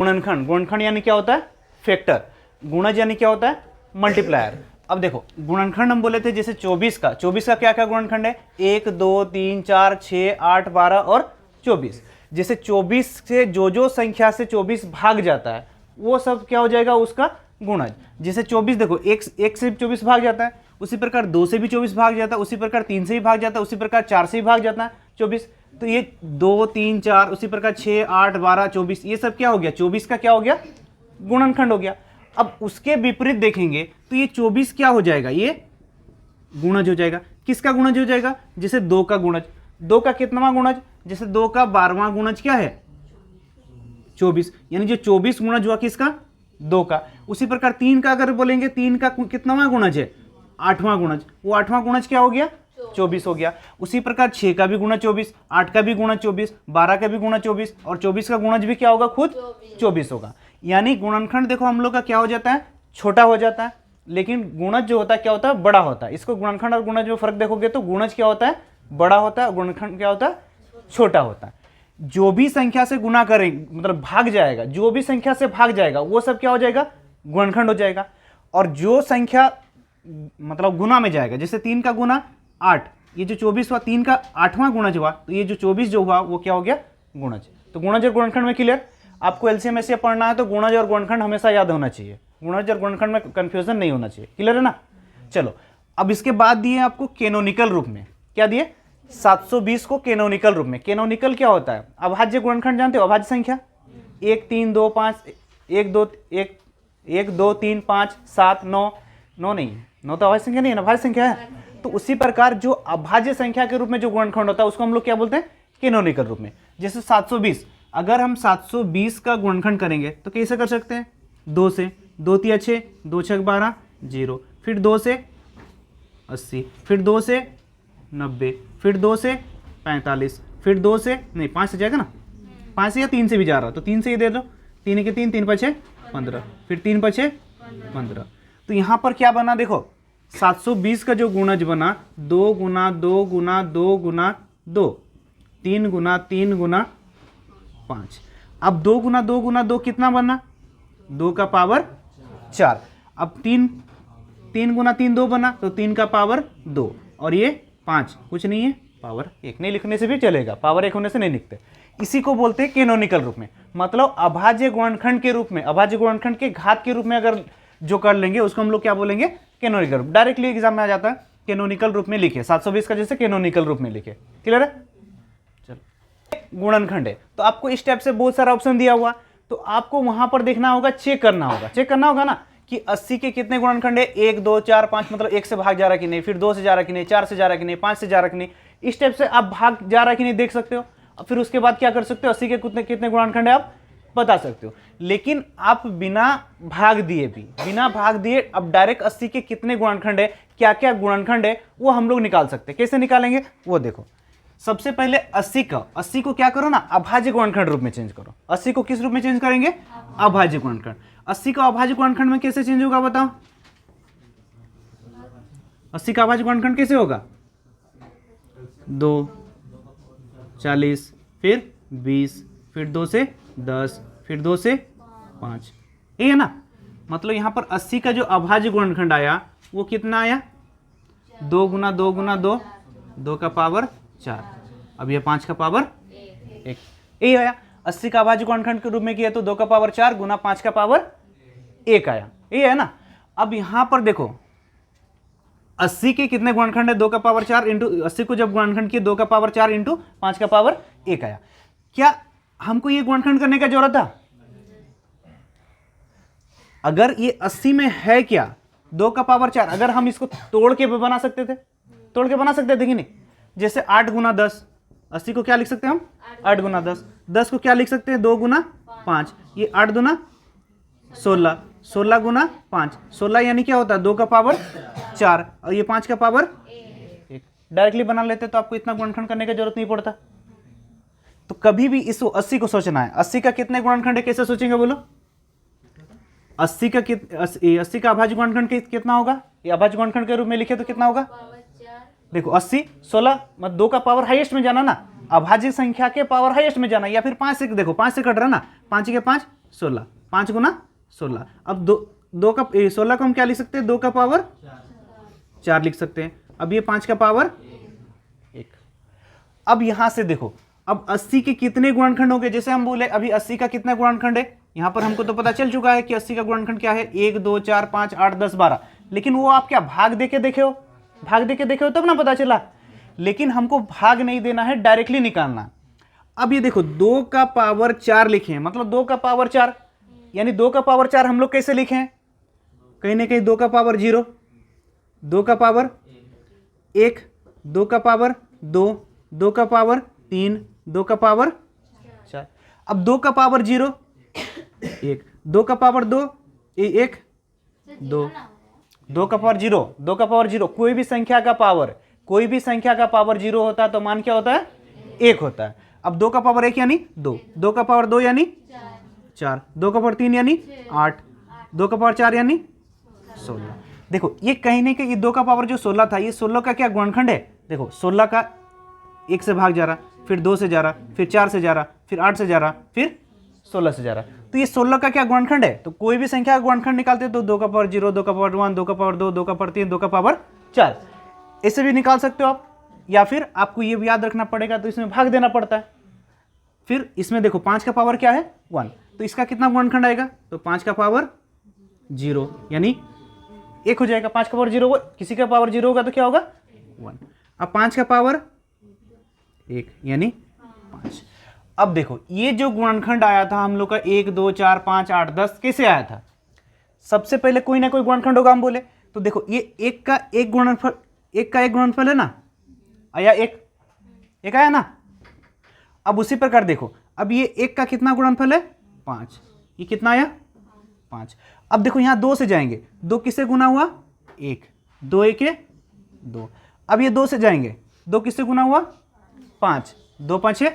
गुणनखंड, गुणनखंड यानी क्या होता है? फैक्टर। गुणज यानी क्या होता है? मल्टीप्लायर। अब देखो गुणनखंड हम बोले थे जैसे 24 का क्या क्या गुणनखंड है? 1 2 3 4 6 8 12 और 24। जैसे 24 से जो संख्या से 24 भाग जाता है वो सब क्या हो जाएगा? उसका गुणज। जैसे 24 देखो एक से भी 24 भाग जाता है, उसी प्रकार 2 से भी 24 भाग जाता है, उसी प्रकार 3 से भी भाग जाता है, उसी प्रकार 4 से भी भाग जाता है 24। तो ये 2 3 4 उसी प्रकार 6 8 12 24 ये सब क्या हो गया? 24 का क्या हो गया? गुणनखंड हो गया। अब उसके विपरीत देखेंगे तो ये 24 क्या हो जाएगा? ये गुणज हो जाएगा। किसका गुणज हो जाएगा? जैसे 2 का गुणज। 2 का कितनावां गुणज? जैसे 2 का 12वां गुणज क्या है? 24। यानी जो 24 गुणज हुआ किसका? 2 का। उसी प्रकार 3 का अगर बोलेंगे 3 का कितनावां गुणज है? 8वां गुणज। वो 8वां गुणज क्या हो गया? 24 हो गया। उसी प्रकार 6 का भी गुणज 24, 8 का भी गुणज 24, 12 का भी गुणज 24 और 24 का गुणज भी क्या होगा? खुद 24 होगा। यानी गुणनखंड देखो हम लोग का क्या हो जाता है? छोटा हो जाता है, लेकिन गुणज जो होता है क्या होता है? बड़ा होता है। इसको गुणनखंड और गुणज में फर्क देखोगे तो गुणज क्या होता है? बड़ा होता है, गुणनखंड क्या होता है? छोटा होता है। जो भी संख्या से गुणा करेंगे मतलब भाग जाएगा, जो भी संख्या से भाग जाएगा वो सब क्या हो जाएगा? गुणनखंड हो जाएगा। और जो संख्या मतलब गुना में जाएगा, जैसे 3 का गुना 8, ये जो 24 हुआ 3 का 8वां गुणज हुआ, तो ये जो 24 जो हुआ वो क्या हो गया? गुणज। तो गुणज और गुणनखंड में क्लियर। आपको एलसीएम ऐसे पढ़ना है तो गुणज और गुणनखंड हमेशा याद होना चाहिए, गुणज और गुणनखंड में कंफ्यूजन नहीं होना चाहिए। क्लियर है ना? चलो अब इसके बाद दिए आपको कैनोनिकल रूप में। क्या दिए? 720 को कैनोनिकल रूप में। कैनोनिकल क्या होता है? अभाज्य गुणनखंड जानते हो? अभाज्य संख्या 1 3 2 5 1 2 3 5 7 9 9 नहीं, 9 तो अभाज्य संख्या नहीं है ना, अभाज्य संख्या है। तो उसी प्रकार जो अभाज्य संख्या के रूप में जो गुणनखंड होता है उसको हम लोग क्या बोलते हैं? कैनोनिकल रूप में। जैसे 720, अगर हम 720 का गुणनखंड करेंगे तो कैसे कर सकते हैं? 2 से, 2 तिया 6, 2 छक 12 0, फिर 2 से 80, फिर 2 से 90, फिर 2 से 45, फिर 2 से नहीं 5 से जाएगा ना, 5 से या 3 से भी जा रहा, तो 3 से ही दे दो, 3 के 3 3 5 15, फिर 3 5 15। तो यहाँ पर क्या बना देखो, 720 का जो गुणज बना 2 गुना 2 गुना 2 गुना 2, 3 गुना 3 गुना 5। अब 2 गुना 2 गुना 2 कितना बना? 2 का पावर 4। अब 3 गुना 3 2 बना, तो 3 का पावर 2 और ये 5 कुछ नहीं है, पावर 1। नहीं लिखने से भी चलेगा, पावर 1 होने से नहीं लिखते। इसी को बोलते हैं कैनोनिकल रूप में, मतलब अभाज्य गुणनखंड के रूप में, अभाज्य गुणनखंड के घात के रूप में अगर जो कर लेंगे उसको हम लोग क्या बोलेंगे? कैनोनिकल रूप। डायरेक्टली एग्जाम में आ जाता है कैनोनिकल रूप में लिखे, 720 का जैसे कैनोनिकल रूप में लिखे। क्लियर है? चलो गुणनखंड है तो आपको इस टाइप से बहुत सारा ऑप्शन दिया हुआ, तो आपको वहां पर देखना होगा, चेक करना होगा ना कि 80 के कितने गुणनखंड है? 1 2 4 5, मतलब 1 से भाग जा रहा है कि नहीं, फिर 2 से जा रहा है कि नहीं, 4 से जा रहा है कि नहीं, 5 से जा रहा है कि नहीं। इस टाइप से आप भाग जा रहा है कि नहीं देख सकते हो। और फिर उसके बाद क्या कर सकते हो? 80 के कितने गुणनखंड है आप बता सकते हो। लेकिन आप बिना भाग दिए अब डायरेक्ट 80 के कितने गुणनखंड है, क्या क्या गुणनखंड है, वो हम लोग निकाल सकते हैं। कैसे निकालेंगे वो देखो। सबसे पहले 80 को क्या करो ना, अभाज्य गुणनखंड रूप में चेंज करो। 80 को किस रूप में चेंज करेंगे? अभाज्य गुणनखंड। 80 का अभाज्य गुणनखंड में कैसे चेंज होगा बताओ? 80 का अभाज्य गुणनखंड कैसे होगा? 2 40, फिर 20, फिर 2 से 10, फिर 2 से 5, ये है ना। मतलब यहां पर 80 का जो अभाज्य गुणनखंड आया वो कितना आया? 2 गुना 2 गुना 2, 2 का पावर 4, अब ये 5 का पावर 1, ये आया। 80 का अभाज्य गुणनखंड के रूप में किया तो 2 का पावर 4 गुना 5 का पावर 1 आया, ये है ना। अब यहां पर देखो 80 के कितने गुणनखंड है? 2 का पावर 4 इंटू 80 को जब गुणनखंड किया 2 का पावर 4 इंटू 5 का पावर 1 आया। क्या हमको ये गुणनखंड करने का जरूरत था? अगर ये 80 में है क्या 2 का पावर 4, अगर हम इसको तोड़ के बना सकते थे, कि नहीं? जैसे 8 गुना 10, 80 को क्या लिख सकते हैं हम? 8 गुना 10, 10 को क्या लिख सकते हैं? 2 गुना 5, ये 8 दुना 16, 16 गुना 5, 16 यानी क्या होता है? 2 का पावर 4 और ये 5 का पावर 1। डायरेक्टली बना लेते तो आपको इतना गुणनखंड करने की जरूरत नहीं पड़ता। तो कभी भी इस 80 को सोचना है, 80 का कितने गुणनखंड है, कैसे सोचेंगे बोलो? 80 का अभाज्य गुणनखंड कितना होगा? ये अभाज्य गुणनखंड के रूप में लिखे तो कितना होगा? देखो 80 16, मतलब 2 का पावर हाईएस्ट में जाना ना, अभाज्य संख्या के पावर हाईएस्ट में जाना, या फिर 5 से, देखो 5 से कट रहा ना, 5 के 5 16, 5 गुना 16। अब दो का 16 को हम क्या लिख सकते हैं, 2 का पावर 4 लिख सकते हैं। अब ये 5 का पावर 1। अब यहां से देखो, अब 80 के कितने गुणनखंड होंगे, जैसे हम बोले अभी 80 का कितना गुणनखंड है, यहां पर हमको तो पता चल चुका है कि 80 का गुणनखंड क्या है, 1 2 4 5 8 10 12। लेकिन वो आप क्या भाग देके देखे हो, भाग देके देखे हो तब ना पता चला। लेकिन हमको भाग नहीं देना है, डायरेक्टली निकालना। अब ये देखो 2 का पावर 4 लिखे हैं, मतलब 2 का पावर 4, यानी 2 का पावर 4 हम लोग कैसे लिखे हैं, कहीं ना कहीं 2 का पावर 0, 2 का पावर 1, 2 का पावर 2, 2 का पावर 3, 2 का पावर 4। अब 2 का पावर 0 1, 2 का पावर 2 1 2, 2 का पावर 0, 2 का पावर 0। कोई भी संख्या का पावर, कोई भी संख्या का पावर 0 होता है तो मान क्या होता है, 1 होता है। अब 2 का पावर 1 यानी 2, 2 का पावर 2 यानी 4, 2 का पावर 3 यानी 8, 2 का पावर 4 यानी 16। देखो ये कहीं नहीं कि 2 का पावर जो 16 था, ये 16 का क्या गुणनखंड है। देखो 16 का 1 से भाग जा रहा, फिर 2 से जा रहा, फिर 4 से जा रहा, फिर 8 से जा रहा, फिर 16 से जा रहा। तो ये 16 का क्या गुणनखंड है। तो कोई भी संख्या का गुणनखंड निकालते तो 2 का पावर 0, 2 का पावर 1, 2 का पावर 2, 2 का पावर 3, 2 का पावर 4, ऐसे भी निकाल सकते हो आप। या फिर आपको ये याद रखना पड़ेगा तो इसमें भाग देना पड़ता है। फिर इसमें देखो 5 का पावर क्या है 1, तो इसका कितना गुणनखंड आएगा, तो 5 का पावर 0 यानी 1 हो जाएगा। 5 का पावर 0, किसी का पावर 0 होगा तो क्या होगा 1। अब 5 का पावर 1 यानी 5। अब देखो ये जो गुणनखंड आया था हम लोग का 1 2 4 5 8 10 कैसे आया था। सबसे पहले कोई ना कोई गुणनखंड होगा हम बोले, तो देखो ये एक का एक गुणनफल है ना, आया एक आया ना। अब उसी प्रकार देखो, अब ये 1 का कितना गुणनफल है 5, ये कितना आया 5। अब देखो यहाँ 2 से जाएंगे, 2 किससे गुना हुआ 1, 2 1 2। अब ये 2 से जाएंगे, 2 किससे गुना हुआ 5, 2 5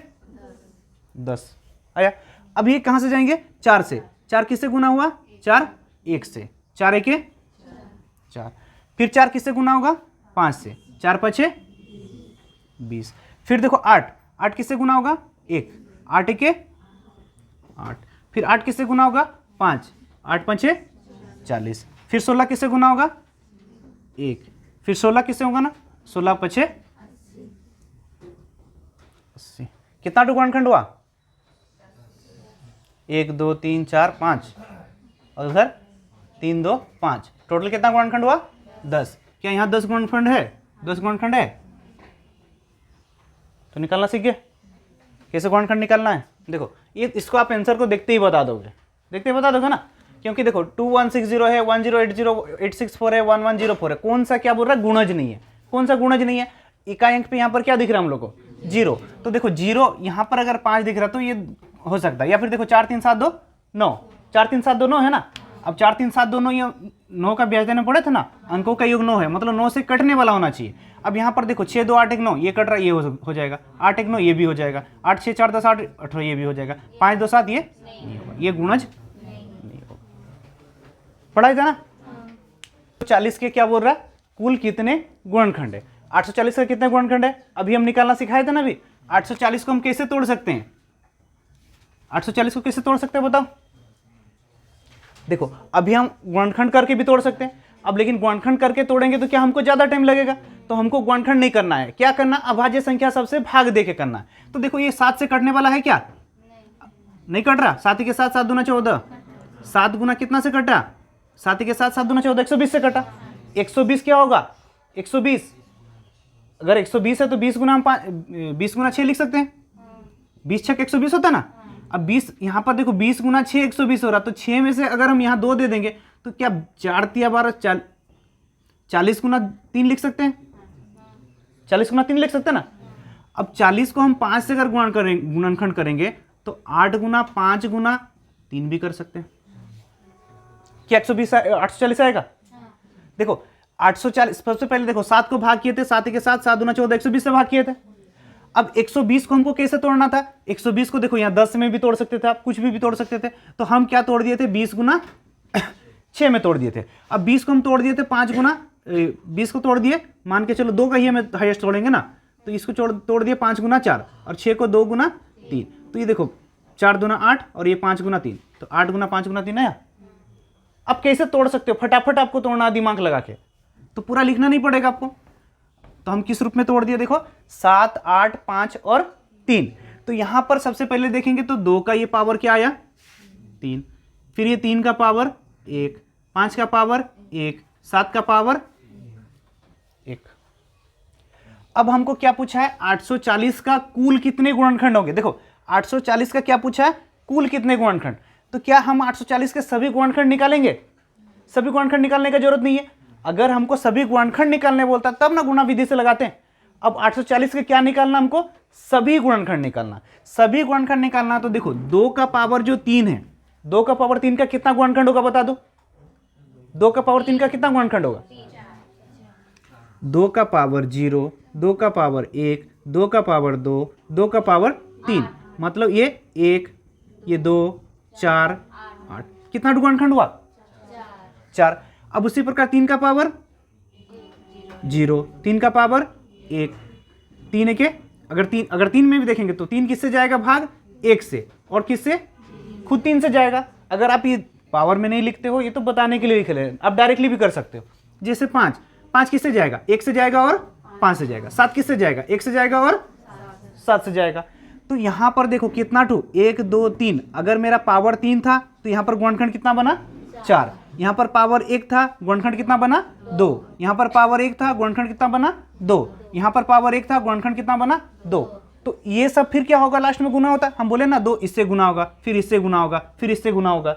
10 आया। अब ये कहाँ से जाएंगे 4 से, 4 किससे गुना हुआ 4 1 से, 4 1 4। फिर 4 किससे गुना होगा 5 से, 4 5 20। फिर देखो 8, 8 किससे गुना होगा 1, 8 1 8। फिर 8 किससे गुना होगा 5, 8 5 40। फिर 16 किससे गुना होगा 1, फिर 16 किससे होगा ना 16 5 80। कितना गुणनखंड हुआ 1 2 3 4 5 और उधर 3 2 5, टोटल कितना गुणनखंड हुआ 10। क्या यहाँ 10 गुणनखंड है, 10 गुणनखंड है। तो निकालना सीख गए कैसे गुणनखंड निकालना है। देखो ये इसको आप आंसर को देखते ही बता दोगे, देखते ही बता दोगे ना, क्योंकि देखो 2160 है, 1080 864 है, 1104 है। कौन सा क्या बोल रहा है गुणज नहीं है, कौन सा गुणज नहीं है। इकाई अंक पे यहाँ पर क्या दिख रहा है हम लोग को 0, तो देखो 0 यहाँ पर अगर 5 दिख रहा तो ये हो सकता है। या फिर देखो 4 3 7 2 9, 4 3 7 2 9 है ना। अब 4 3 7 2 9, ये 9 का ब्याज देना पड़े थे ना, अंकों का योग 9 है, मतलब 9 से कटने वाला होना चाहिए। अब यहाँ पर देखो 6 2 8 1 9, ये कट रहा है, ये हो जाएगा। 8 1 9 ये भी हो जाएगा। 8 6 4 10 8 18 ये भी हो जाएगा। 5 2 7 ये नहीं होगा, ये गुणज नहीं होगा। पढ़ाई था ना। 40 के क्या बोल रहा है कुल कितने गुणनखंड है। 840 का कितने गुणनखंड है अभी हम निकालना सिखाए थे ना। अभी 840 को हम कैसे तोड़ सकते हैं, 840 को कैसे तोड़ सकते हैं बताओ। देखो अभी हम गुणनखंड करके भी तोड़ सकते हैं, अब लेकिन गुणनखंड करके तोड़ेंगे तो क्या हमको ज्यादा टाइम लगेगा। तो हमको गुणनखंड नहीं करना है, क्या करना अभाज्य संख्या सबसे भाग दे के करना है। तो देखो ये 7 से कटने वाला है क्या, नहीं कट रहा। 7 के साथ 7 दूना 14, 7 गुना कितना से कटा 7 के साथ 7 दूना 14, 120 से कटा। 120 क्या होगा 120, अगर 120 है तो 20 गुना हम 20 गुना 6 लिख सकते हैं। 20 छक 120 होता है ना। अब 20 यहाँ पर देखो 20 गुना 6 120 हो रहा, तो 6 में से अगर हम यहाँ 2 दे देंगे तो क्या 4 तिया 12 40 गुना 3 लिख सकते हैं, 40 गुना 3 लिख सकते हैं ना। अब 40 को हम 5 से अगर गुणनखंड करेंगे तो 8 गुना 5 गुना 3 भी कर सकते हैं। क्या 120 840 आएगा। देखो 840 सबसे पहले देखो 7 को भाग किए थे, 7 के साथ 7 दूना 14, 120 से भाग किए थे। अब 120 को हमको कैसे तोड़ना था, 120 को देखो यहाँ 10 में भी तोड़ सकते थे आप, कुछ भी तोड़ सकते थे। तो हम क्या तोड़ दिए थे 20 गुना 6 में तोड़ दिए थे। अब 20 को हम तोड़ दिए थे 5 गुना 20 को तोड़ दिए, मान के चलो 2 का ही हमें हाईएस्ट तोड़ेंगे ना, तो इसको तोड़ दिए 5 गुना 4 और 6 को 2 गुना 3। तो ये देखो 4 दूना 8 और ये 5 गुना 3, तो 8 गुना 5 गुना 3 आया। अब कैसे तोड़ सकते हो, फटाफट आपको तोड़ना दिमाग लगा के, तो पूरा लिखना नहीं पड़ेगा आपको। तो हम किस रूप में तोड़ दिए, देखो 7 8 5 और 3। तो यहां पर सबसे पहले देखेंगे तो 2 का ये पावर क्या आया 3, फिर ये 3 का पावर 1, 5 का पावर 1, 7 का पावर 1। अब हमको क्या पूछा है 840 का कुल कितने गुणनखंड होंगे। देखो 840 का क्या पूछा है, कुल कितने गुणनखंड। तो क्या हम 840 के सभी गुणनखंड निकालेंगे, सभी गुणनखंड निकालने की जरूरत नहीं है। अगर हमको सभी गुणनखंड निकालने बोलता तब ना गुणा विधि से लगाते हैं। अब 840 के क्या निकालना, हमको सभी गुणनखंड निकालना। सभी गुणनखंड निकालना तो देखो 2 का पावर जो 3 है, 2 का पावर 3 का कितना गुणनखंड होगा बता दो। 2 का पावर 3 का कितना गुणनखंड होगा, 2 का पावर 0, 2 का पावर 1, 2 का पावर 2, 2 का पावर 3, मतलब ये 1, ये 2, 4, 8, कितना गुणनखंड हुआ 4। अब उसी प्रकार 3 का पावर 0, 3 का पावर 1, 3 के अगर 3 में भी देखेंगे तो 3 किससे जाएगा भाग 1 से, और किससे खुद 3 से जाएगा। अगर आप ये पावर में नहीं लिखते हो, ये तो बताने के लिए लिख रहे हैं, आप डायरेक्टली भी कर सकते हो। जैसे 5 किससे जाएगा 1 से जाएगा और 5 से जाएगा। 7 किससे जाएगा 1 से जाएगा और 7 से जाएगा। तो यहां पर देखो कितना 1 2 3, अगर मेरा पावर 3 था तो यहां पर गुणनखंड कितना बना 4, यहां पर पावर 1 था गुणनखंड कितना बना 2, यहां पर पावर 1 था गुणनखंड कितना बना 2, यहां पर पावर 1 था गुणनखंड कितना बना 2। तो ये सब फिर क्या होगा, लास्ट में गुना होता है। हम बोले ना 2 इससे गुना होगा, फिर इससे गुना होगा, फिर इससे गुना होगा।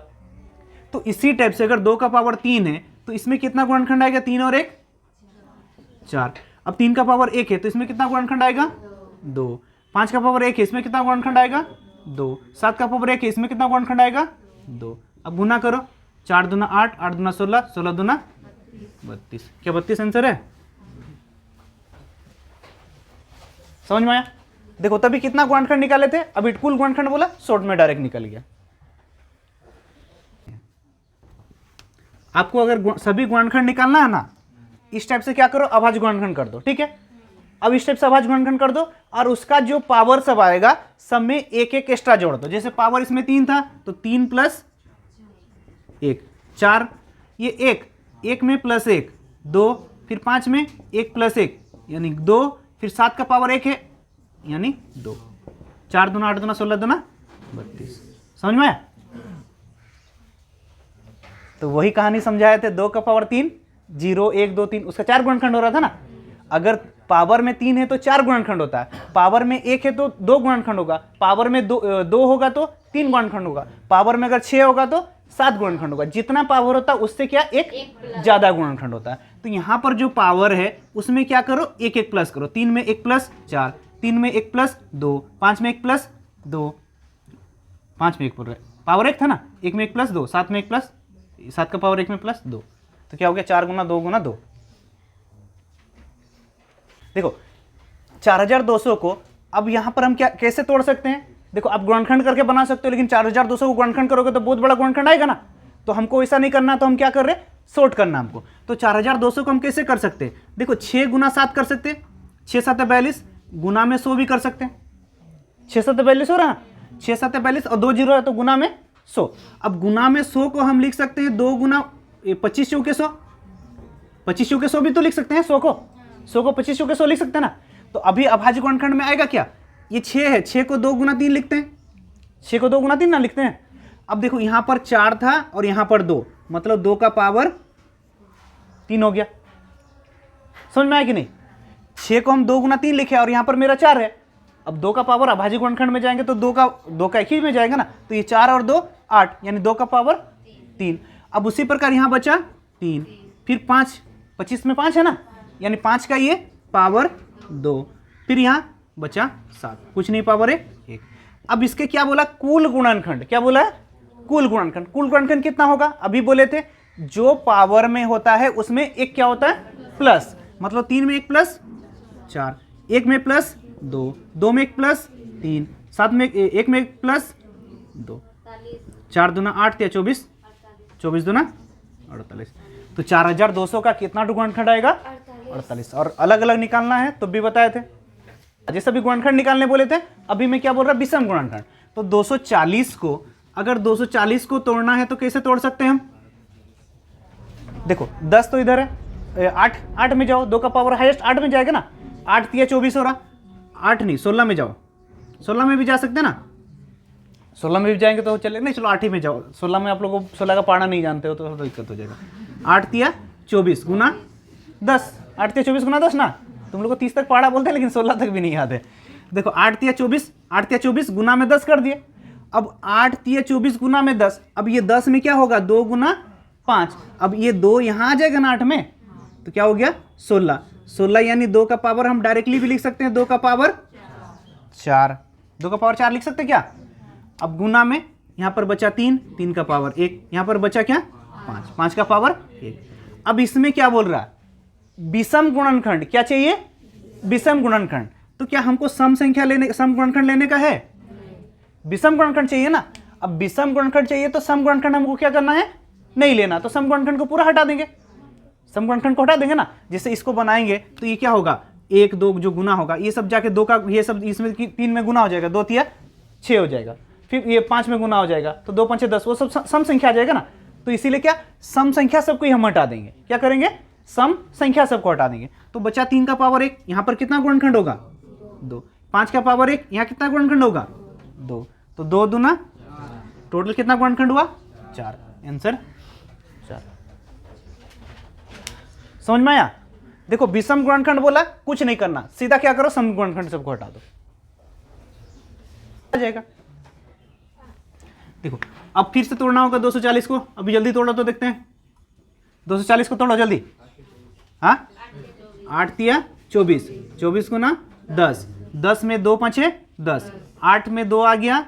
तो इसी टाइप से अगर 2 का पावर 3 है तो इसमें कितना गुणनखंड आएगा 3 और 1 4। अब 3 का पावर 1 है तो इसमें कितना गुणनखंड आएगा 2, 5 का पावर 1 है इसमें कितना गुणनखंड आएगा 2, 7 का पावर 1 है इसमें कितना गुणनखंड आएगा 2। अब गुना करो 4 दूना 8, 8 दूना 16, 16 दूना 32। क्या 32 आंसर है, समझ में आया। देखो तभी कितना गुणनखंड निकाले थे, अभी कुल गुणनखंड बोला शॉर्ट में डायरेक्ट निकल गया। आपको अगर सभी गुणनखंड निकालना है ना, इस टाइप से क्या करो अभाज्य गुणनखंड कर दो, ठीक है। अब इस टाइप से अभाज्य गुणनखंड कर दो और उसका जो पावर सब आएगा सब में एक एक एक्स्ट्रा जोड़ दो। जैसे पावर इसमें 3 था तो 3 प्लस 1 4, ये 1 में प्लस 1 2, फिर 5 में 1 प्लस 1 यानी 2, फिर 7 का पावर 1 है यानी 2, 4 दूना 8 दूना 16 दूना 32। समझ में आया। तो वही कहानी समझाए थे, 2 का पावर 3 0 1 2 3, उसका 4 गुणनखंड हो रहा था ना। अगर पावर में 3 है तो 4 गुणनखंड होता है, पावर में 1 है तो 2 गुणनखंड होगा, पावर में 2 होगा तो 3 गुणनखंड होगा, पावर में अगर 6 होगा तो 7 गुणनखंड होगा। जितना पावर होता है उससे क्या एक ज्यादा गुणनखंड होता है। तो यहाँ पर जो पावर है उसमें क्या करो एक एक प्लस करो। 3 में 1 प्लस 4, 3 में 1 प्लस 2, 5 में 1 प्लस 2, 5 में 1 पावर 1 था ना, 1 में 1 प्लस 2, 7 में 1 प्लस 7 का पावर 1 में प्लस 2, तो क्या हो गया 4 गुना 2 गुना 2। देखो 4200 को अब यहां पर हम क्या कैसे तोड़ सकते हैं। देखो आप गुणनखंड करके बना सकते हो, लेकिन 4200 को गुणनखंड करोगे तो बहुत बड़ा गुणनखंड आएगा ना। तो हमको ऐसा नहीं करना, तो हम क्या कर रहे हैं सॉर्ट करना हमको। तो 4200 को हम कैसे कर सकते हैं, देखो 6 गुना 7 कर सकते हैं, 6 7 42, गुना में 100 भी कर सकते हैं। 6 7 42 हो रहा, 6 7 42 और 2 जीरो है तो गुना में 100। अब गुना में 100 को हम लिख सकते हैं 2 गुना 25 चौके 100, 25 चौके 100 भी तो लिख सकते हैं। 100 को 25 चौके 100 लिख सकते हैं ना। तो अभी अभाज्य गुणनखंड में आएगा क्या, ये 6 है, 6 को 2 गुना 3 लिखते हैं, 6 को 2 गुना 3 ना लिखते हैं। अब देखो यहां पर 4 था और यहां पर 2, मतलब 2 का पावर 3 हो गया। समझ में आया कि नहीं। 6 को हम 2 गुना 3 लिखे और यहां पर मेरा 4 है। अब 2 का पावर अभाज्य गुणनखंड में जाएंगे तो 2 का एक ही में जाएगा ना, तो ये 4 और 2 8 यानी 2 का पावर 3। अब उसी प्रकार यहां बचा 3, फिर 5, 25 में 5 है ना, यानी 5 का ये पावर 2, फिर यहां बचा 7, कुछ नहीं पावर है 1। अब इसके क्या बोला कुल गुणनखंड, क्या बोला कुल गुणनखंड। कुल गुणनखंड कितना होगा, अभी बोले थे जो पावर में होता है उसमें एक क्या होता है प्लस, मतलब 3 में 1 प्लस 4, 1 में प्लस 2, 2 में 1 प्लस 3, 7 में 1 में 1 प्लस 2, 4 दूना 8 या 24, 24 दूना 48। तो 4200 का कितना गुणनखंड आएगा 48। और अलग अलग निकालना है तो भी बताए थे, जैसे अभी गुणनखंड निकालने बोले थे, अभी मैं क्या बोल रहा विषम गुणनखंड। तो 240 को, अगर 240 को तोड़ना है तो कैसे तोड़ सकते हैं हम? देखो 10 तो इधर है, 8 में जाओ, 2 का पावर हाईएस्ट 8 में जाएगा ना, 8 तिया 24 हो रहा, 8 नहीं 16 में जाओ, 16 में भी जा सकते हैं ना, 16 में भी जाएंगे तो चलेगा, नहीं चलो 8 ही में जाओ, 16 में आप लोगों को 16 का पढ़ना नहीं जानते हो तो थोड़ा दिक्कत हो जाएगा। 8 तिया 24 गुना 10, 8 तिया 24 गुना 10 ना, तुम लोग को 30 तक पढ़ा बोलते हैं लेकिन 16 तक भी नहीं याद है। देखो 8 तिया 24 गुना में 10 कर दिए। अब 8 तिया 24 गुना में 10, अब ये 10 में क्या होगा, 2 गुना 5, अब ये 2 यहाँ आ जाएगा ना 8 में, तो क्या हो गया 16, 16 यानी 2 का पावर हम डायरेक्टली भी लिख सकते हैं 2 का पावर 4, 2 का पावर 4 लिख सकते हैं क्या। अब गुना में यहाँ पर बचा 3, 3 का पावर 1, यहाँ पर बचा क्या 5, 5 का पावर 1। अब इसमें क्या बोल रहा है, विषम गुणनखंड, क्या चाहिए विषम गुणनखंड, तो क्या हमको सम गुणनखंड लेने का है, विषम गुणनखंड चाहिए ना। अब विषम गुणनखंड चाहिए तो सम गुणनखंड हमको क्या करना है, नहीं लेना, तो सम गुणनखंड को पूरा हटा देंगे, सम गुणनखंड को हटा देंगे ना। जैसे इसको बनाएंगे तो ये क्या होगा, 1 2 जो गुना होगा ये सब जाके 2 का, ये सब इसमें 3 में गुना हो जाएगा, 2 तिया 6 हो जाएगा, फिर ये 5 में गुना हो जाएगा तो 2 5 10, वो सब सम संख्या आ जाएगा ना। तो इसीलिए क्या सम संख्या सबको ही हम हटा देंगे, क्या करेंगे सम संख्या सबको हटा देंगे। तो बचा 3 का पावर 1, यहाँ पर कितना गुणनखंड होगा 2, 5 का पावर 1, यहाँ कितना गुणनखंड होगा 2, तो 2 दूना टोटल कितना गुणनखंड हुआ 4, आंसर 4। समझ में आया। देखो विषम गुणनखंड बोला कुछ नहीं करना, सीधा क्या करो सम गुणनखंड सबको हटा दो, आ जाएगा। देखो अब फिर से तोड़ना होगा 240 को, अभी जल्दी तोड़ो तो देखते हैं, 240 को तोड़ो जल्दी। हाँ 8 तिया 24, 24 गुना 10, 10 में 2 5 10, 8 में 2 आ गया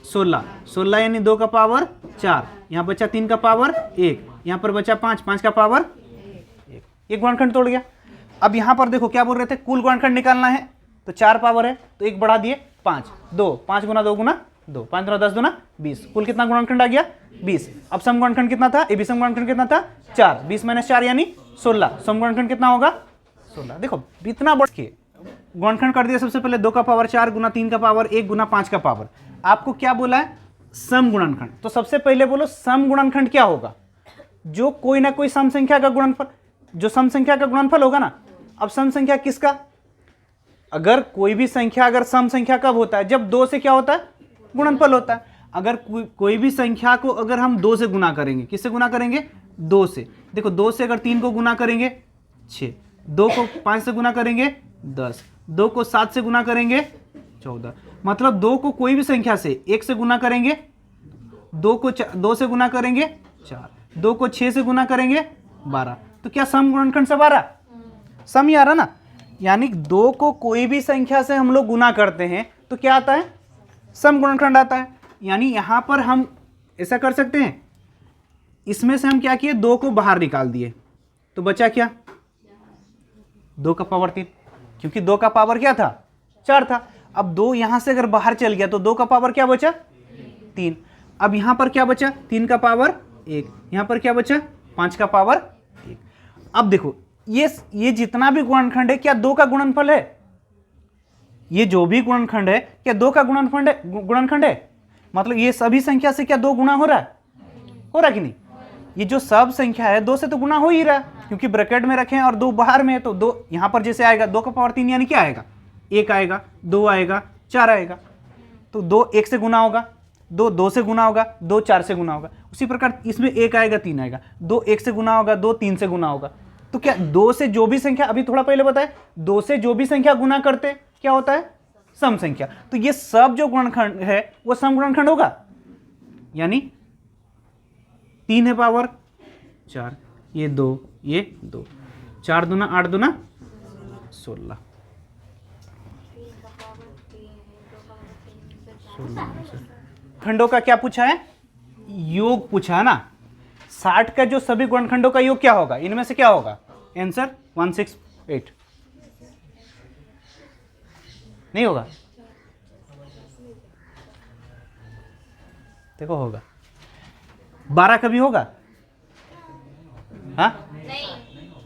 16, 16 यानी 2 का पावर 4, यहाँ बचा 3 का पावर 1, यहाँ पर बचा 5, 5 का पावर 1, एक गुणनखंड तोड़ गया। अब यहाँ पर देखो क्या बोल रहे थे, कुल गुणनखंड निकालना है तो 4 पावर है तो 1 बढ़ा दिए 5, 2 5 गुना 2 गुना 2, 5 गुना 10 दुना 20, कुल कितना गुणनखंड आ गया 20। अब सम गुणनखंड कितना था, ए विषम गुणनखंड कितना था 4, 20 - 4 यानी 16, सम गुणनखंड कितना होगा 16। देखो इतना बढ़ के गुणनखंड कर दिया, सबसे पहले 2 का पावर 4 गुना 3 का पावर 1 गुना 5 का पावर। आपको क्या बोला है सम गुणनखंड, तो सबसे पहले बोलो सम गुणनखंड क्या होगा, जो कोई ना कोई सम संख्या का गुणनफल, जो सम संख्या का गुणनफल होगा ना। अब सम संख्या किसका, अगर कोई भी संख्या अगर सम संख्या कब होता है, जब 2 से क्या होता है गुणनफल होता है। अगर कोई भी संख्या को अगर हम 2 से गुना करेंगे, किससे गुना करेंगे 2 से, देखो 2 से अगर 3 को गुना करेंगे 6, 2 को 5 से गुना करेंगे 10, 2 को 7 से गुना करेंगे 14, मतलब 2 को कोई भी संख्या से 1 से गुना करेंगे, 2 को 2 से गुना करेंगे 4, 2 को 6 से गुना करेंगे 12, तो क्या सम गुणनखंड सब आ रहा, सम ही आ रहा ना। यानी 2 को कोई भी संख्या से हम लोग गुना करते हैं तो क्या आता है सम गुणनखंड आता है। यानी यहां पर हम ऐसा कर सकते हैं, इसमें से हम क्या किए 2 को बाहर निकाल दिए तो बचा क्या 2 का पावर 3, क्योंकि 2 का पावर क्या था 4 था। अब 2 यहां से अगर बाहर चल गया तो 2 का पावर क्या बचा 3, अब यहां पर क्या बचा 3 का पावर 1, यहां पर क्या बचा 5 का पावर 1। अब देखो ये जितना भी गुणनखंड है क्या 2 का गुणनफल है, ये जो भी गुणनखंड है क्या 2 का गुणनखंड है, मतलब ये सभी संख्या से क्या 2 गुना हो रहा है कि नहीं। ये जो सब संख्या है 2 से तो गुना हो ही रहा है, क्योंकि ब्रैकेट में रखे हैं और 2 बाहर में है, तो 2 यहां पर जैसे आएगा 2 का पावर 3 यानी क्या आएगा 1 आएगा, 2 आएगा, 4 आएगा, तो 2 1 से गुना होगा, 2 2 से गुना होगा, 2 4 से गुना होगा। उसी प्रकार इसमें 1 आएगा 3 आएगा, 2 1 से गुना होगा, 2 3 से गुना होगा। तो क्या 2 से जो भी संख्या, अभी थोड़ा पहले बताए 2 से जो भी संख्या गुना करते क्या होता है सम संख्या, तो ये सब जो गुणनखंड है वो सम गुणनखंड होगा। यानी 3 है पावर 4, ये 2, ये 2, 4 दूना 8 दूना 16, 16 खंडों का क्या पूछा है योग पूछा है ना। 60 का जो सभी गुणनखंडों का योग क्या होगा, इनमें से क्या होगा आंसर 168 नहीं होगा, देखो होगा 12 कभी होगा, हाँ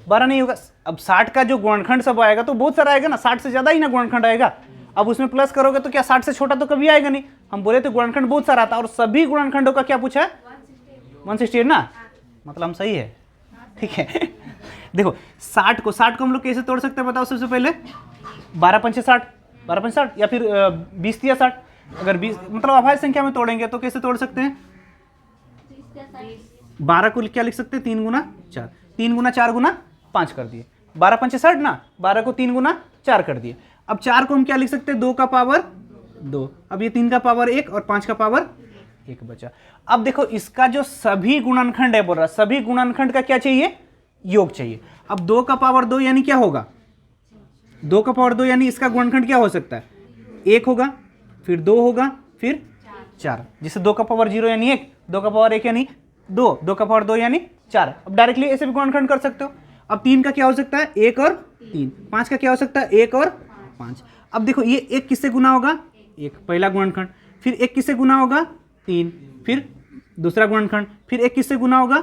12 नहीं होगा। अब 60 का जो गुणनखंड सब आएगा तो बहुत सारा आएगा ना, 60 से ज्यादा ही ना गुणनखंड आएगा। अब उसमें प्लस करोगे तो क्या 60 से छोटा तो कभी आएगा नहीं, हम बोले थे गुणनखंड बहुत सारा था और सभी गुणनखंडों का क्या पूछा है 168 ना, मतलब हम सही है, ठीक है। देखो 60 को हम लोग कैसे तोड़ सकते हैं बताओ सबसे पहले, 12 पंचे 60, 12 पंचे 60 या फिर 20 या 60, अगर 20 मतलब अभाज्य संख्या में तोड़ेंगे तो कैसे तोड़ सकते हैं, 12 को क्या लिख सकते हैं 3 गुना 4, 3 गुना 4 गुना 5 कर दिए, 12 पंचे 60 ना, 12 को 3 गुना 4 कर दिए। अब 4 को हम क्या लिख सकते हैं 2 का पावर 2, अब ये 3 का पावर 1 और 5 का पावर 1 बचा। अब देखो इसका जो सभी गुणनखंड है बोल रहा, सभी गुणनखंड का क्या चाहिए, योग चाहिए। अब 2 का पावर 2 यानी क्या होगा, 2 का पावर 2 यानी इसका गुणनखंड क्या हो सकता है, 1 होगा, फिर 2 होगा, फिर 4, जिसे 2 का पावर 0 यानी 1, 2 का पावर 1 यानी 2, 2 का पावर 2 यानी 4। अब डायरेक्टली ऐसे भी गुणनखंड कर सकते हो। अब 3 का क्या हो सकता है 1 और 3, 5 का क्या हो सकता है 1 और 5। अब देखो ये 1 किससे गुना होगा, 1 पहला गुणनखंड, फिर 1 किससे गुना होगा 3, फिर दूसरा गुणनखंड, फिर 1 किससे गुना होगा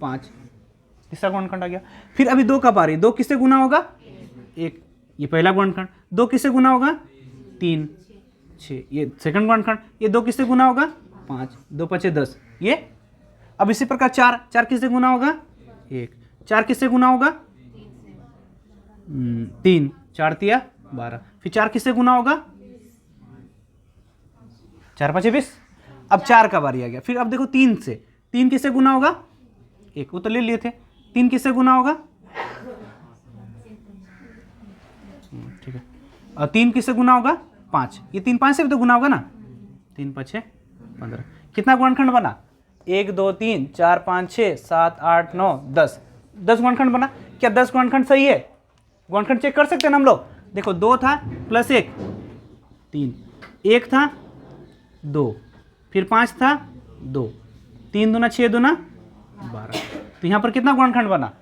5, तीसरा गुणनखंड आ गया। फिर अभी 2 का पारी, 2 किससे गुना होगा 1, ये पहला गुणनखंड, 2 किससे गुना होगा 3 6, ये सेकंड गुणनखंड, ये 2 किससे गुना होगा 5, 2 5 10 ये। अब इसी प्रकार 4 किससे गुना होगा 1, 4 किससे गुना होगा 3, 4 तिया 12, फिर 4 किससे गुना होगा 4 5 20। अब 4 का बारी आ गया। फिर अब देखो 3 से, 3 किससे गुना होगा 1, वो तो ले लिए थे, 3 किससे गुना होगा ठीक है, और 3 किससे गुना होगा 5, ये 3 5 से भी तो गुना होगा ना, 3 5 6 15, कितना गुणनखंड बना 1 2 3 4 5 6 7 8 9 10, 10 गुणनखंड बना। क्या 10 गुणनखंड सही है, गुणनखंड चेक कर सकते हैं ना हम लोग। देखो 2 था प्लस 1 3, 1 था 2, फिर 5 था 2, 3 दूना 6 दूना 12, तो यहाँ पर कितना गुणनखंड बना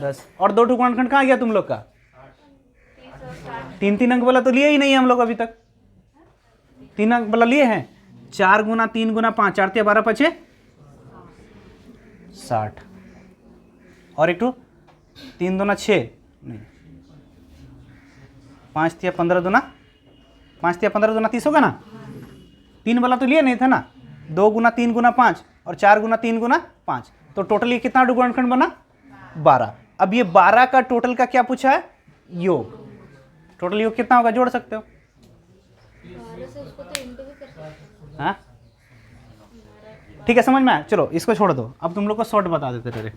10। और 2 गुणनखंड कहाँ गया तुम लोग का, 3 अंक वाला तो लिए ही नहीं है हम लोग अभी तक, 3 अंक वाला लिए हैं, 4 गुना 3 गुना 5, 4 तिया 12 5 60, और एक 3 दूना 6 नहीं, 5 तिया 15 दूना 5 तिया 15 दूना 30 होगा ना, 3 वाला तो लिए नहीं था ना, 2 गुना 3 गुना 5 और 4 गुना 3 गुना 5, तो टोटल ये कितना गुणनखंड बना 12। अब ये 12 का टोटल का क्या पूछा है योग, टोटल योग कितना होगा जोड़ सकते हो, हाँ ठीक है समझ में आया। चलो इसको छोड़ दो, अब तुम लोग को शॉर्ट बता देते थे।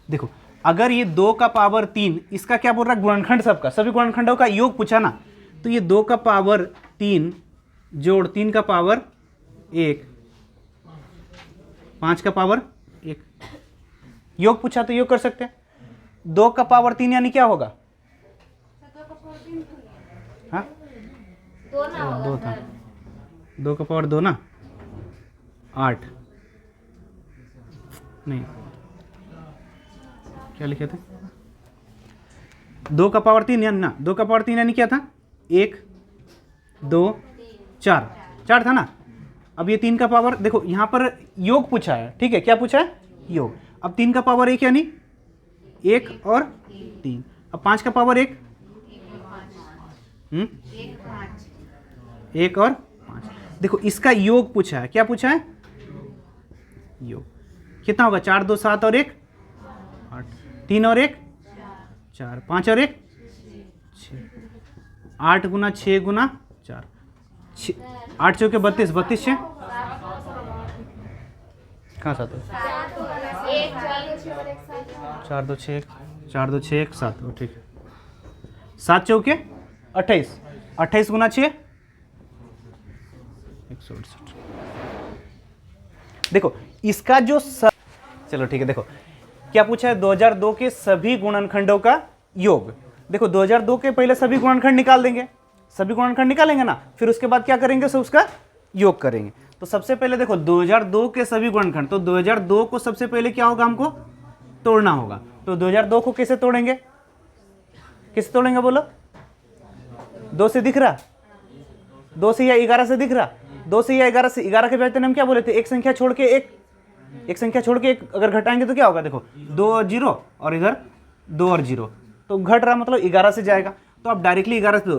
देखो अगर ये 2 का पावर 3, इसका क्या बोल रहा है गुणनखंड, सबका सभी गुणनखंडों का योग पूछा ना, तो ये 2 का पावर 3 जोड़ 3 का पावर 1 5 का पावर 1, योग पूछा तो योग कर सकते हैं। 2 का पावर 3 यानी क्या होगा, हाँ 2 था, 2 का पावर 2 ना 8 नहीं क्या लिखे थे, 2 का पावर 3 यानी ना, 2 का पावर 3 यानी क्या था 1 2 4 था ना। अब ये 3 का पावर, देखो यहाँ पर योग पूछा है, ठीक है क्या पूछा है योग। अब 3 का पावर 1 यानी 1 और 3, अब 5 का पावर 1 1 और 5, देखो इसका योग पूछा है, क्या पूछा है योग, कितना होगा 4 2 7 और 1 8, 3 और 1 4, 5 और 1 6, 8 गुना 6 गुना 4, 8 चौके 32, 32 6 कहाँ 7 4 2 6 4 2 6 1 7, ठीक है 7 चौके 28, 28 गुना 6 168। देखो इसका जो चलो ठीक है, देखो क्या पूछा है 2002 के सभी गुणनखंडों का योग। देखो 2002 के पहले सभी गुणनखंड निकाल देंगे, सभी गुणनखंड निकालेंगे ना, फिर उसके बाद क्या करेंगे सब उसका योग करेंगे। तो सबसे पहले देखो 2002 के सभी गुणनखंड, तो 2002 को सबसे पहले क्या होगा हमको तोड़ना होगा। तो 2002 को कैसे तोड़ेंगे, किससे तोड़ेंगे बोलो, 2 से दिख रहा, 2 से या 11 से दिख रहा, 2 से या 11 से, 11 के बजाय हम क्या बोले थे एक संख्या छोड़ के एक संख्या छोड़ के एक अगर घटाएंगे तो क्या होगा, देखो 2 और 0 और इधर 2 और 0, तो घट रहा मतलब 11 से जाएगा। तो आप डायरेक्टली 11 से दो,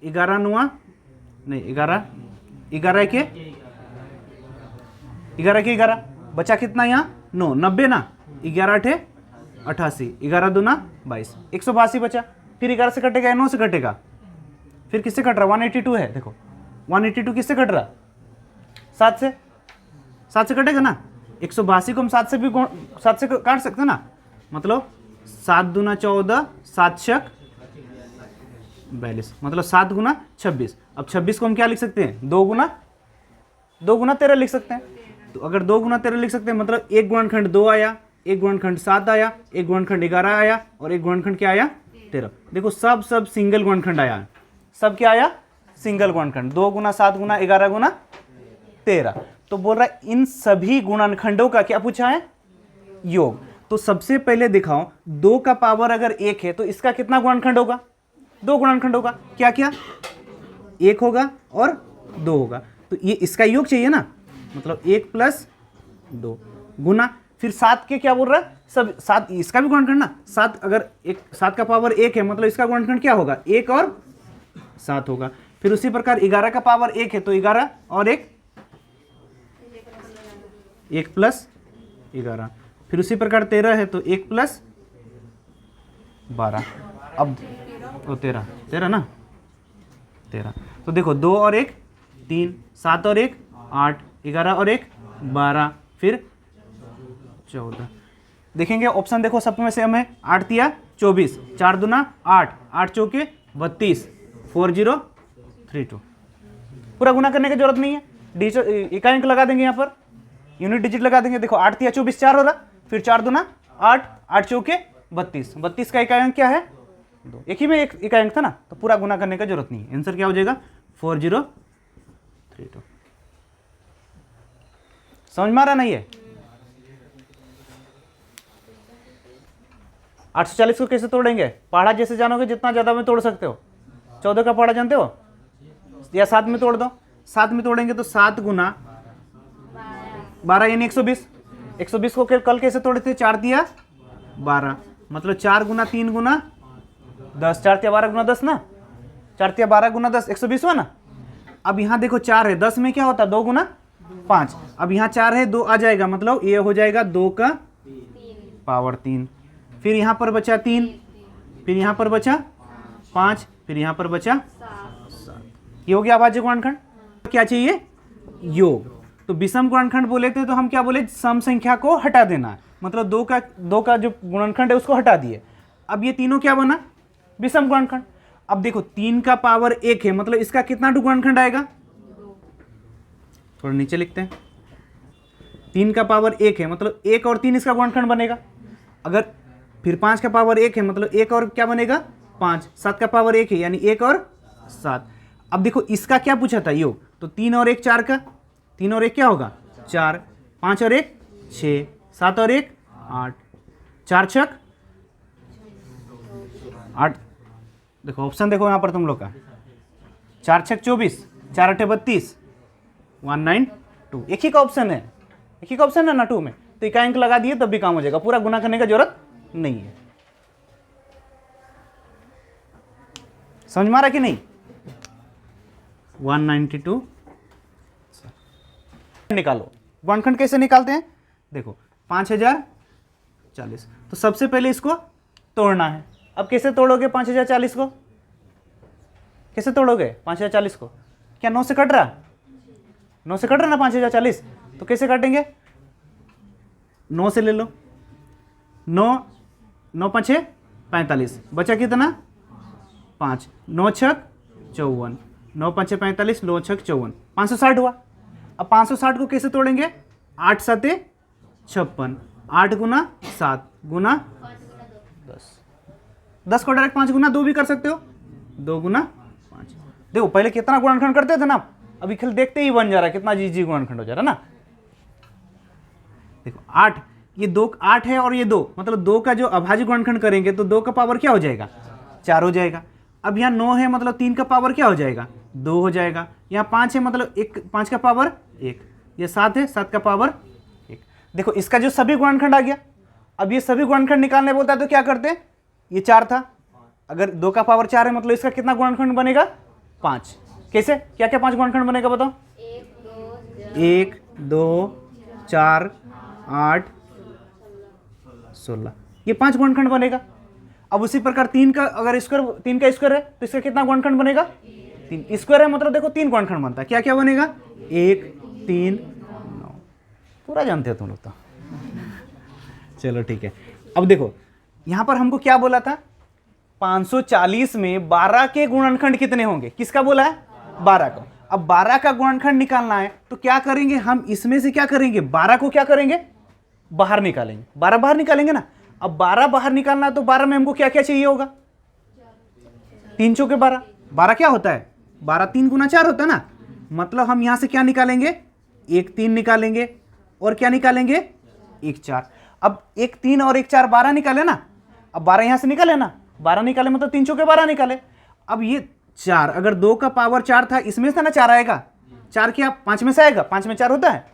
11 9 नहीं 11 के 11 बचा कितना यहाँ 9, 90 ना, 11 8 88, 11 2 22, 182 बचा। फिर 11 से कटेगा या 9 से कटेगा, फिर किससे कट रहा 182 है, देखो 182 किससे कट रहा 7 से कटेगा ना। 182 को हम 7 से काट सकते हैं ना, मतलब 7 दूना 14, 7 छक 42, मतलब 7 गुना 26। अब 26 को हम क्या लिख सकते हैं 2 गुना 13 लिख सकते हैं। तो अगर 2 गुना 13 लिख सकते हैं मतलब एक गुणनखंड 2 आया, एक गुणनखंड 7 आया, एक गुणनखंड 11 आया और एक गुणनखंड क्या आया 13। देखो सब सिंगल गुणनखंड आया, सब क्या आया सिंगल गुणनखंड। 2 गुना 7 गुना 11 गुना 13। तो बोल रहा है इन सभी गुणनखंडों का क्या पूछा है योग। तो सबसे पहले दिखाओ 2 का पावर अगर 1 है तो इसका कितना गुणनखंड होगा 2 गुणनखंड होगा। क्या क्या 1 होगा और 2 होगा, तो ये इसका योग चाहिए ना, मतलब 1 + 2 गुना फिर 7 के क्या बोल रहा है सब 7 इसका भी गुणनखंड ना 7, अगर 7 का पावर 1 है मतलब इसका गुणनखंड क्या होगा 1 और 7 होगा। फिर उसी प्रकार 11 का पावर 1 है तो 11 और 1 + 11। फिर उसी प्रकार 13 है तो 1 + 12। अब 13 ना 13, तो देखो 2 और 1 3, 7 और 1 8, 11 और 1 12, फिर 14। देखेंगे ऑप्शन देखो सब में से हमें 8 तिया 24, 4 दूना 8, 8 चौके 32, 4032। पूरा गुना करने की जरूरत नहीं है, डिजिट इकाई अंक लगा देंगे यहाँ पर, यूनिट डिजिट लगा देंगे। देखो 8 तिया 24 4 हो रहा, फिर 4 दूना 8, 8 चौके 32, 32 का इकाई अंक क्या है 2, एक ही में एक इकाई अंक था ना, तो पूरा गुना करने की जरूरत नहीं है। आंसर क्या हो जाएगा 4032। समझ में आ रहा नहीं है। 840 को कैसे तोड़ेंगे, पहाड़ा जैसे जानोगे जितना ज्यादा में तोड़ सकते हो। 14 का पहाड़ा जानते हो या 7 में तोड़ दो, 7 में तोड़ेंगे तो 7 गुना 12 यानी 120। 120 को कल कैसे तोड़े थे 4 तिया 12, मतलब 4 गुना 3 गुना 10, 4 तिया 12 गुना 10 ना, 4 तिया 12 गुना 10 120 हुआ ना। अब यहाँ देखो 4 है, 10 में क्या होता है 2 गुना 5। अब यहाँ 4 है 2 आ जाएगा, मतलब ये हो जाएगा 2 का पावर 3। फिर यहाँ पर बचा 3, फिर यहाँ पर बचा 5, फिर यहाँ पर बचा 7। ये हो गया अभाज्य गुणनखंड। क्या चाहिए योग। तो विषम गुणनखंड बोले थे तो हम क्या बोले सम संख्या को हटा देना, मतलब 2 का जो गुणनखंड है उसको हटा दिए। अब ये तीनों क्या बना विषम गुणनखंड। अब देखो 3 का पावर 1 है, मतलब इसका कितना गुणनखंड आएगा, थोड़ा नीचे लिखते हैं। 3 का पावर 1 है मतलब 1 और 3 इसका गुणनखंड बनेगा। अगर फिर 5 का पावर 1 है मतलब 1 और क्या बनेगा 5। 7 का पावर 1 है यानी 1 और 7। अब देखो इसका क्या पूछा था योग, तो 3 और 1 4 का, 3 और 1 क्या होगा 4, 5 और 1 6, 7 और 1 8, 4 छक 8। देखो ऑप्शन देखो यहाँ पर तुम लोग का 4 छक 24, 4 8 32, 192। एक ही का ऑप्शन है, एक ही का ऑप्शन है ना 2 में, तो इकाई अंक लगा दिए तब भी काम हो जाएगा, पूरा गुना करने की जरूरत नहीं है। समझ में आ रहा कि नहीं। 192 निकालो। गुणनखंड कैसे निकालते हैं देखो 5040, तो सबसे पहले इसको तोड़ना है। अब कैसे तोड़ोगे 5040 को, कैसे तोड़ोगे 5040 को, क्या 9 से कट रहा, 9 से कट रहा ना 5040, तो कैसे काटेंगे 9 से ले लो, 9 9 5 45, बचा कितना 5, 9 छक 54, 9 5 45, 9 छक 54, 560 हुआ। अब 560 को कैसे तोड़ेंगे 8 7 56, 8 गुना 7 गुना 10, 10 को डायरेक्ट 5 गुना 2 भी कर सकते हो, 2 गुना 5। देखो पहले कितना गुणनखंड करते थे ना, अभी खेल देखते ही बन जा रहा है, कितना जी गुणनखंड हो जा रहा है ना। देखो 8, ये 2 8 है और ये 2, मतलब 2 का जो अभाज्य गुणनखंड करेंगे तो 2 का पावर क्या हो जाएगा 4 हो जाएगा। अब यहाँ 9 है मतलब 3 का पावर क्या हो जाएगा 2 हो जाएगा। यहाँ 5 है मतलब 5 का पावर 1, ये 7 है 7 का पावर 1। देखो इसका जो सभी गुणनखंड आ गया। अब ये सभी गुणनखंड निकालने बोलता है तो क्या करते हैं, ये 4 था अगर 2 का पावर 4 है मतलब इसका कितना गुणनखंड बनेगा? 5। कैसे, क्या क्या 5 गुणनखंड बनेगा बताओ? 1 2 4 8 16, ये 5 गुणनखंड बनेगा। अब उसी प्रकार 3 का अगर स्क्वायर, 3 का स्क्वायर है तो इसका कितना गुणनखंड बनेगा? 3 स्क्वायर है मतलब देखो 3 गुणनखंड बनता है। क्या क्या बनेगा? 1 3 9, पूरा जानते हो तुम लोग तो। चलो ठीक है। अब देखो यहां पर हमको क्या बोला था? 540 में 12 के गुणनखंड कितने होंगे? किसका बोला है? 12 का। अब 12 का गुणनखंड निकालना है तो क्या करेंगे हम? इसमें से क्या करेंगे? 12 को क्या करेंगे? बाहर निकालेंगे। 12 बाहर निकालेंगे ना। अब 12 बाहर निकालना है तो 12 में हमको क्या क्या चाहिए होगा? 3 चौके 12। 12 क्या होता है? 12 3 गुना 4 होता है ना। मतलब हम यहां से क्या निकालेंगे? 1 3 निकालेंगे और क्या निकालेंगे? 1 4। अब 1 3 और 1 4 12 निकाले ना। अब 12 यहां से निकाले ना, 12 निकाले मतलब 3 चौके 12 निकाले। अब ये 4, अगर 2 का पावर 4 था इसमें से ना 4 आएगा। 4 क्या 5 में से आएगा? 5 में 4 होता है।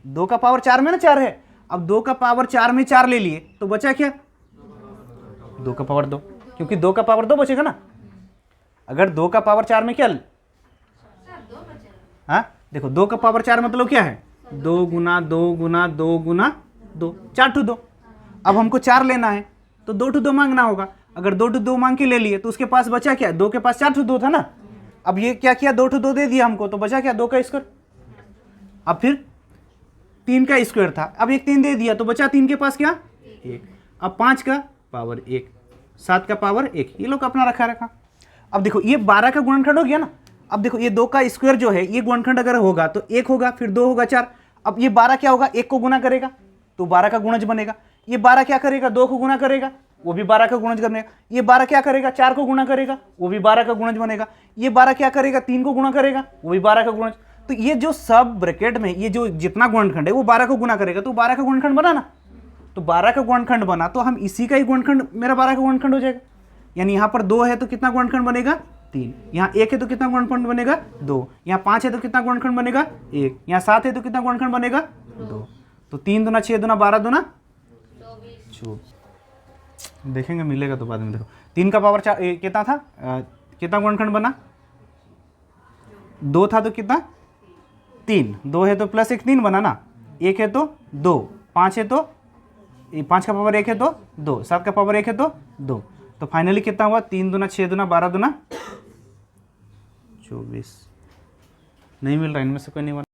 2 का पावर 4 में ना 4 है। अब 2 का पावर 4 में 4 ले लिए तो बचा क्या? 2 का पावर 2, क्योंकि 2 का पावर 2 बचेगा ना। अगर 2 का पावर 4 में क्या, हाँ देखो 2 का पावर 4 मतलब क्या है? 2 गुना 2 गुना 2 गुना 2, 4 टू 2। अब हमको 4 लेना है तो 2 टू 2 मांगना होगा। अगर 2 टू 2 मांग के ले लिए तो उसके पास बचा क्या? 2 के पास 4 टू 2 था ना। अब ये क्या किया? 2 टू 2 दे दिया हमको तो बचा क्या? 2 का स्क्वायर। अब फिर 3 का स्क्वायर था, अब एक 3 दे दिया तो बचा 3 के पास क्या? 1। अब 5 का पावर 1, 7 का पावर 1, ये लोग अपना रखा। अब देखो ये 12 का गुणनखंड हो गया ना। अब देखो ये 2 का स्क्वायर जो है ये गुणनखंड अगर होगा तो 1 होगा, फिर 2 होगा 4। अब ये 12 क्या होगा? 1 को गुना करेगा तो 12 का गुणज बनेगा। ये 12 क्या करेगा? 2 को गुना करेगा, वो भी 12 का गुणज बनेगा। ये 12 क्या करेगा? 4 को गुना करेगा, वो भी 12 का गुणज बनेगा। ये 12 क्या करेगा? 3 को गुना करेगा, वो भी 12 का गुणज। तो ये जो सब ब्रैकेट में ये जो जितना गुणनखंड है वो 12 को गुना करेगा तो 12 का गुणनखंड बना ना। तो 12 का गुणनखंड बना तो हम इसी का ही गुणनखंड, मेरा 12 का गुणनखंड हो जाएगा। यानी यहाँ पर 2 है तो कितना गुणनखंड बनेगा? 3। यहाँ 1 है तो कितना गुणनखंड बनेगा? 2। यहाँ 5 है तो कितना गुणनखंड बनेगा? 1। यहाँ 7 है तो कितना गुणनखंड बनेगा? 2। तो 3 दूना 6 दूना 12 दूना 24। देखेंगे मिलेगा तो बाद में। देखो 3 का पावर 4 कितना था? कितना गुणनखंड बना? 2 था तो कितना? 3। 2 है तो प्लस 1 3 बना ना। 1 है तो 2, 5 है तो 5 का पावर 1 है तो 2, 7 का पावर 1 है तो 2। तो फाइनली कितना हुआ? 3 दूना 6 दूना 12 दूना 24। नहीं मिल रहा, इनमें से कोई नहीं बना।